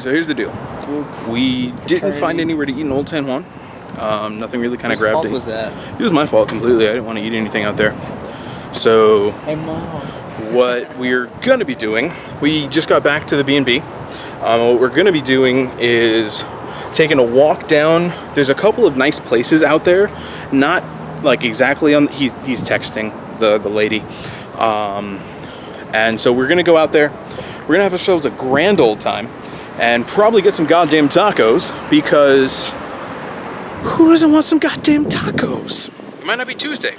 Alright, so here's the deal. We didn't find anywhere to eat in Old San Juan. Nothing really kind of grabbed it. Whose fault was that? It was my fault completely. I didn't want to eat anything out there. So, Hey, Mom. what we're gonna be doing, we just got back to the B&B. What we're gonna be doing is taking a walk down. There's a couple of nice places out there, not like exactly on. He's texting the lady, and so we're gonna go out there. We're gonna have ourselves a grand old time, and probably get some goddamn tacos, because who doesn't want some goddamn tacos? It might not be Tuesday,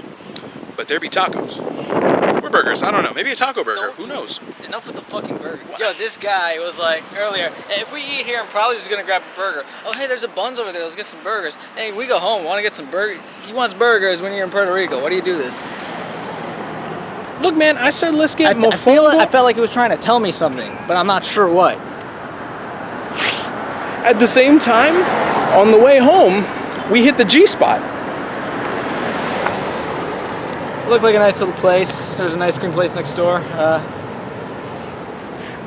but there be tacos. Or burgers, I don't know. Maybe a taco burger, who knows? Enough with the fucking burger. Yo, this guy was like, earlier, hey, if we eat here, I'm probably just gonna grab a burger. Oh, hey, there's a Buns over there, let's get some burgers. Hey, we go home, wanna get some burgers? He wants burgers when you're in Puerto Rico. Why do you do this? Look, man, I said let's get more I felt like he was trying to tell me something, but I'm not sure what. At the same time, on the way home, we hit the G-spot. Looked like a nice little place. There's an ice cream place next door.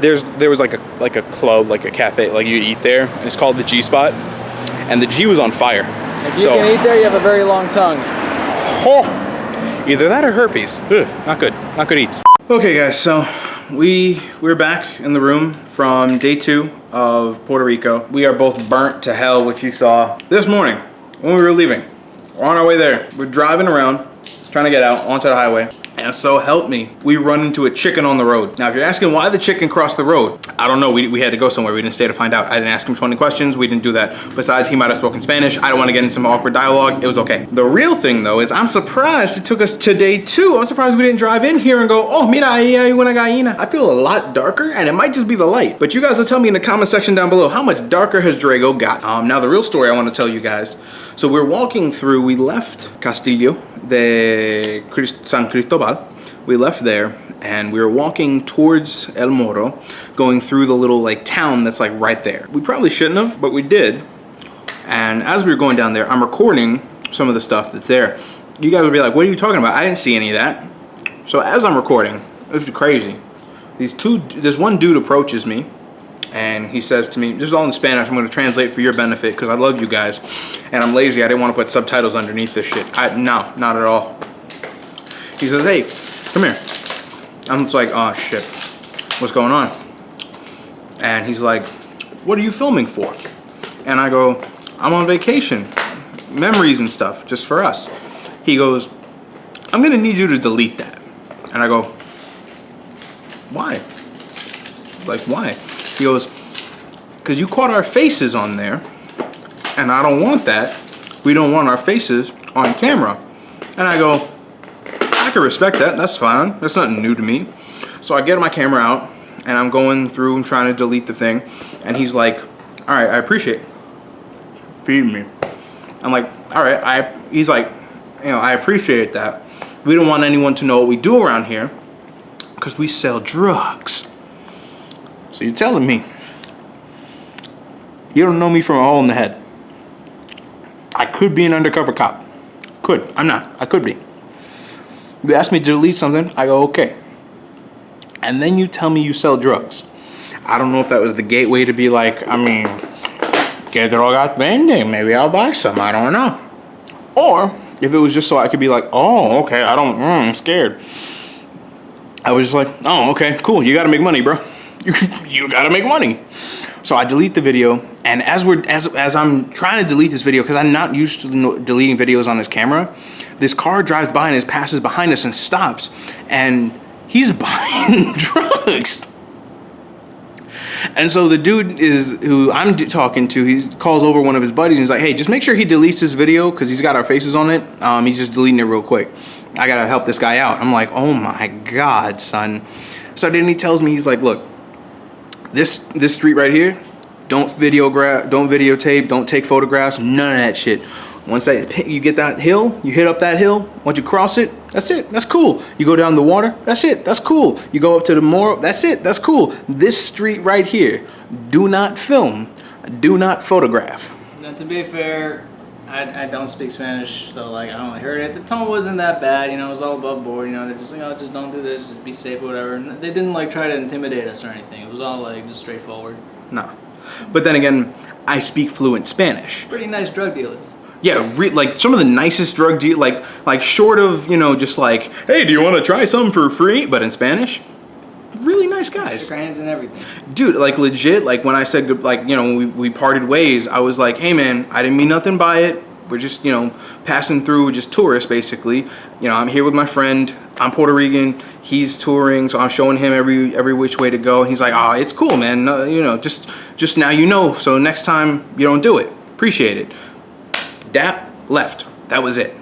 There was like a club, like a cafe, like you eat there, and it's called the G-spot, and the G was on fire. If you can eat there, you have a very long tongue. Oh, either that or herpes. Ugh, not good eats. Okay, guys, so we're back in the room from day 2 of Puerto Rico. We are both burnt to hell, which you saw this morning when we were leaving. We're on our way there. We're driving around, trying to get out onto the highway, and so help me, we run into a chicken on the road. Now, if you're asking why the chicken crossed the road, I don't know. We had to go somewhere. We didn't stay to find out. I didn't ask him 20 questions. We didn't do that. Besides, he might have spoken Spanish. I don't want to get into some awkward dialogue. It was okay. The real thing, though, is I'm surprised it took us to day 2. I'm surprised we didn't drive in here and go, oh, mira, ahí hay una gallina. I feel a lot darker, and it might just be the light. But you guys will tell me in the comment section down below, how much darker has Drago got? Now, the real story I want to tell you guys. So we're walking through, we left Castillo de San Cristobal. We left there, and we were walking towards El Morro, going through the little like town that's like right there. We probably shouldn't have, but we did. And as we were going down there, I'm recording some of the stuff that's there. You guys would be like, what are you talking about? I didn't see any of that. So as I'm recording, this is crazy. This one dude approaches me, and he says to me, this is all in Spanish, I'm gonna translate for your benefit, because I love you guys, and I'm lazy, I didn't want to put subtitles underneath this shit. No, not at all. He says, hey, come here. I'm just like, oh shit, what's going on? And he's like, what are you filming for? And I go, I'm on vacation. Memories and stuff, just for us. He goes, I'm gonna need you to delete that. And I go, why? Like, why? He goes, because you caught our faces on there, and I don't want that. We don't want our faces on camera. And I go, I can respect that, that's fine. That's nothing new to me. So I get my camera out, and I'm going through and trying to delete the thing. And he's like, all right, I appreciate it. Feed me. I'm like, all right, he's like, you know, I appreciate that. We don't want anyone to know what we do around here, because we sell drugs. So you're telling me you don't know me from a hole in the head? I could be an undercover cop. Could. I'm not. I could be. You ask me to delete something, I go, okay. And then you tell me you sell drugs. I don't know if that was the gateway to be like, I mean, que drogas vende? Maybe I'll buy some. I don't know. Or if it was just so I could be like, oh, okay, I'm scared. I was just like, oh, okay, cool. You got to make money, bro. You got to make money. So I delete the video, and as I'm trying to delete this video, because I'm not used to deleting videos on this camera, this car drives by and passes behind us and stops, and he's buying drugs. And so the dude who I'm talking to, he calls over one of his buddies and he's like, hey, just make sure he deletes this video because he's got our faces on it. He's just deleting it real quick. I got to help this guy out. I'm like, oh my God, son. So then he tells me, he's like, look, this street right here, don't videotape, don't take photographs, none of that shit. Once you get that hill, you hit up that hill, once you cross it, that's it, that's cool. You go down the water, that's it, that's cool. You go up to the Morro, that's it, that's cool. This street right here, do not film, do not photograph. Now, to be fair, I don't speak Spanish, so like I only heard it. The tone wasn't that bad, you know, it was all above board, you know, they're just like, oh, just don't do this, just be safe or whatever. And they didn't like try to intimidate us or anything. It was all like just straightforward. Nah. But then again, I speak fluent Spanish. Pretty nice drug dealers. Yeah, like some of the nicest drug deal, like short of, you know, just like, hey, do you want to try some for free? But in Spanish, really nice guys. Shook hands and everything. Dude, like legit, like when I said, like, you know, we parted ways, I was like, hey man, I didn't mean nothing by it. We're just, you know, passing through, just tourists basically. You know, I'm here with my friend. I'm Puerto Rican. He's touring, so I'm showing him every which way to go. And he's like, oh, it's cool, man. No, you know, just now you know. So next time you don't do it. Appreciate it. Dap, left. That was it.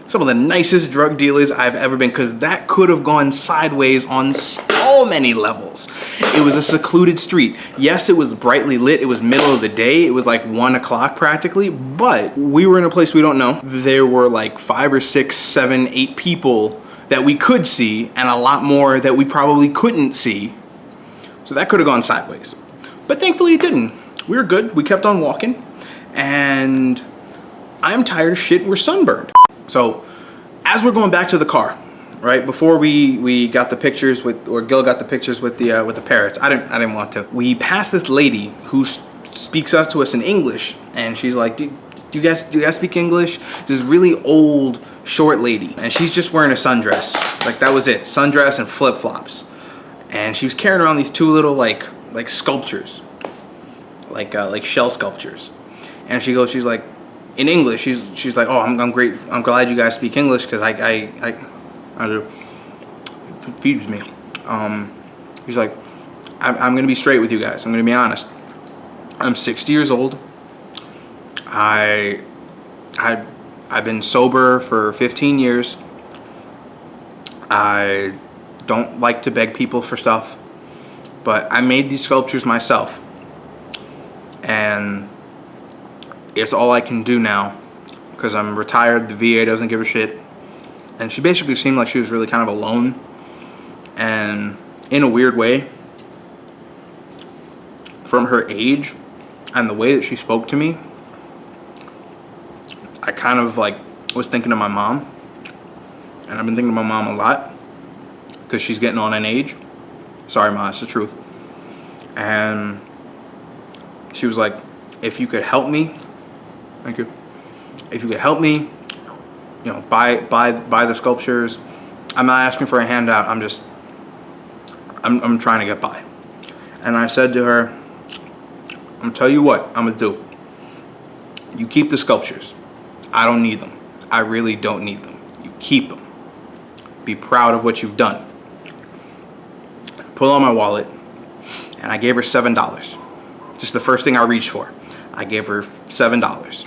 Some of the nicest drug dealers I've ever been, because that could have gone sideways on so many levels. It was a secluded street. Yes, it was brightly lit. It was middle of the day. It was like 1 o'clock practically, but we were in a place we don't know. There were like 5 or 6, 7, 8 people that we could see, and a lot more that we probably couldn't see. So that could have gone sideways. But thankfully it didn't. We were good. We kept on walking, and I'm tired of shit. We're sunburned. So as we're going back to the car, right before we got the pictures with, or Gil got the pictures with the parrots, I didn't want to. We passed this lady who speaks to us in English, and she's like, do you guys speak English? This really old short lady, and she's just wearing a sundress. Like that was it, sundress and flip flops, and she was carrying around these 2 little like sculptures, like shell sculptures, and she's like, in English, she's like, oh, I'm great. I'm glad you guys speak English, because I do. It feeds me. She's like, I'm gonna be straight with you guys. I'm gonna be honest. I'm 60 years old. I've been sober for 15 years. I don't like to beg people for stuff, but I made these sculptures myself, and it's all I can do now because I'm retired. The VA doesn't give a shit. And she basically seemed like she was really kind of alone. And in a weird way, from her age and the way that she spoke to me, I kind of like was thinking of my mom. And I've been thinking of my mom a lot because she's getting on in age. Sorry, Ma, it's the truth. And she was like, if you could help me, thank you. If you could help me, you know, buy the sculptures. I'm not asking for a handout. I'm trying to get by. And I said to her, I'm gonna tell you what I'm gonna do. You keep the sculptures. I don't need them. I really don't need them. You keep them. Be proud of what you've done. Pull out my wallet, and I gave her $7. Just the first thing I reached for. I gave her $7.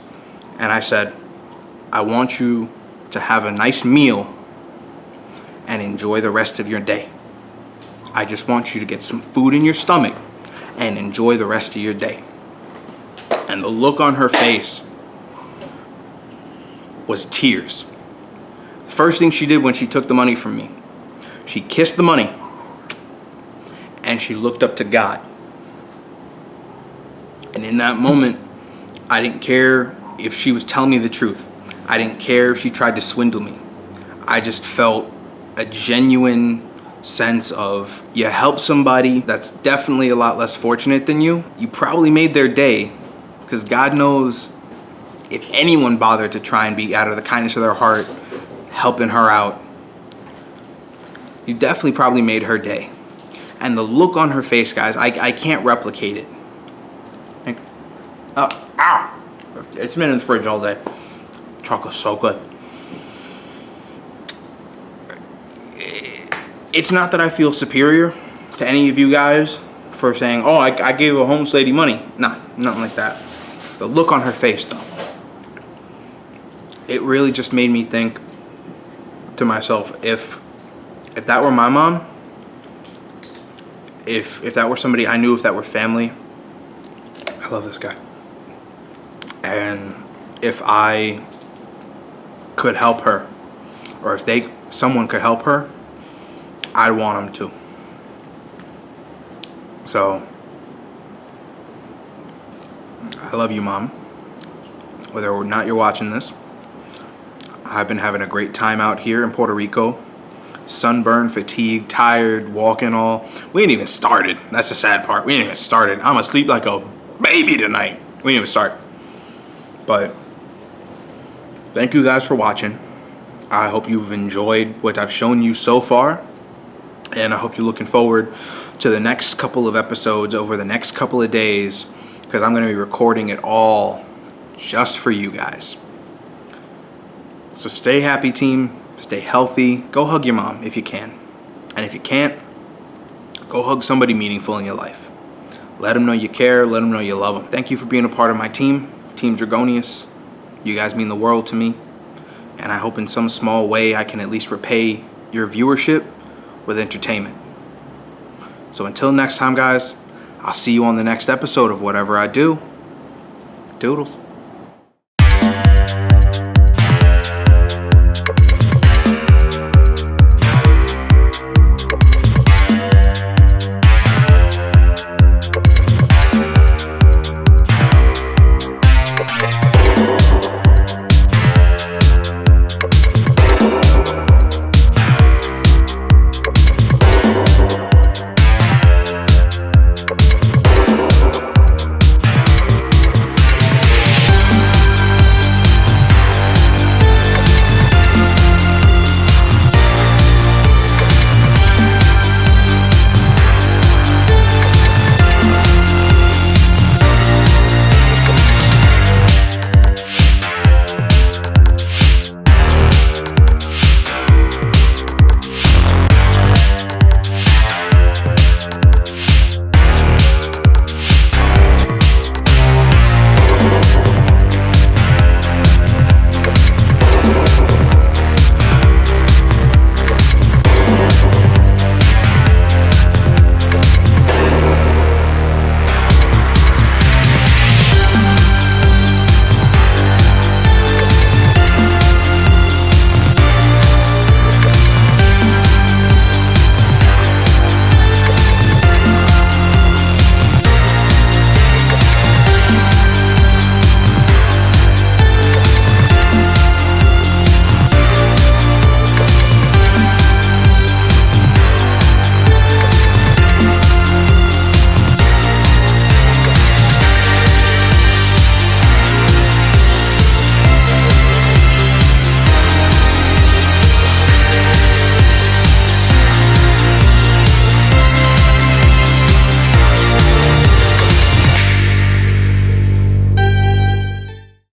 And I said, I want you to have a nice meal and enjoy the rest of your day. I just want you to get some food in your stomach and enjoy the rest of your day. And the look on her face was tears. The first thing she did when she took the money from me, she kissed the money and she looked up to God. And in that moment, I didn't care if she was telling me the truth. I didn't care if she tried to swindle me. I just felt a genuine sense of, you help somebody that's definitely a lot less fortunate than you. You probably made their day, because God knows if anyone bothered to try and be out of the kindness of their heart, helping her out, you definitely probably made her day. And the look on her face, guys, I can't replicate it. Like, oh, ow! It's been in the fridge all day. Chocolate's so good. It's not that I feel superior to any of you guys for saying, oh, I gave a homeless lady money. Nah, nothing like that. The look on her face, though, it really just made me think to myself, if that were my mom, if that were somebody I knew, if that were family, I love this guy. And if I could help her, or if someone could help her, I'd want them to. So, I love you, Mom. Whether or not you're watching this, I've been having a great time out here in Puerto Rico. Sunburned, fatigued, tired, walking all. We ain't even started. That's the sad part. We ain't even started. I'm asleep like a baby tonight. We didn't even start. But thank you guys for watching. I hope you've enjoyed what I've shown you so far. And I hope you're looking forward to the next couple of episodes over the next couple of days, because I'm going to be recording it all just for you guys. So stay happy, team. Stay healthy. Go hug your mom if you can. And if you can't, go hug somebody meaningful in your life. Let them know you care. Let them know you love them. Thank you for being a part of my team, Team Dragonius. You guys mean the world to me. And I hope in some small way I can at least repay your viewership with entertainment. So until next time, guys, I'll see you on the next episode of whatever I do. Doodles.